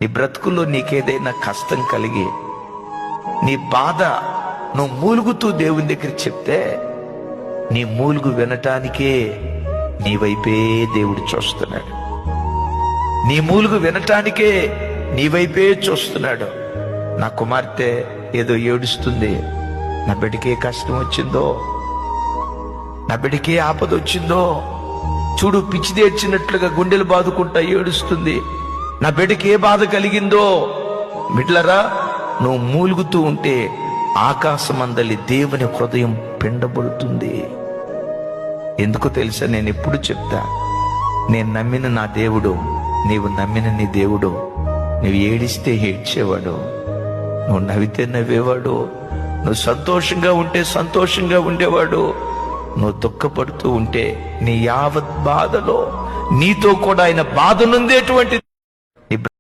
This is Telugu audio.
నీ బ్రతుకుల్లో నీకేదైనా కష్టం కలిగి నీ బాధ నువ్వు మూలుగుతూ దేవుని దగ్గర చెప్తే నీ మూలుగు వినటానికే నీ వైపే దేవుడు చూస్తున్నాడు. నీ మూలుగు వినటానికే నీ వైపే చూస్తున్నాడు. నా కుమార్తె ఏదో ఏడుస్తుంది, నా బిడ్డకే కష్టం వచ్చిందో, నా బిడ్డకే ఆపద వచ్చిందో, చూడు పిచ్చిదేడ్చినట్లుగా గుండెలు బాదుకుంటా ఏడుస్తుంది, నా బిడ్డకి ఏ బాధ కలిగిందో. బిడ్డలరా, నువ్వు మూలుగుతూ ఉంటే ఆకాశమందలి దేవుని హృదయం పిండబడుతుంది. ఎందుకో తెలుసా? నేను ఎప్పుడు చెప్తా, నేను నమ్మిన నా దేవుడు, నీవు నమ్మిన నీ దేవుడు. నువ్వు ఏడిస్తే ఏడ్చేవాడు, నువ్వు నవ్వితే నవ్వేవాడు, నువ్వు సంతోషంగా ఉంటే సంతోషంగా ఉండేవాడు, నువ్వు దుఃఖపడుతూ ఉంటే నీ యావత్ బాధలో నీతో కూడా ఆయన బాధ నుండేటువంటి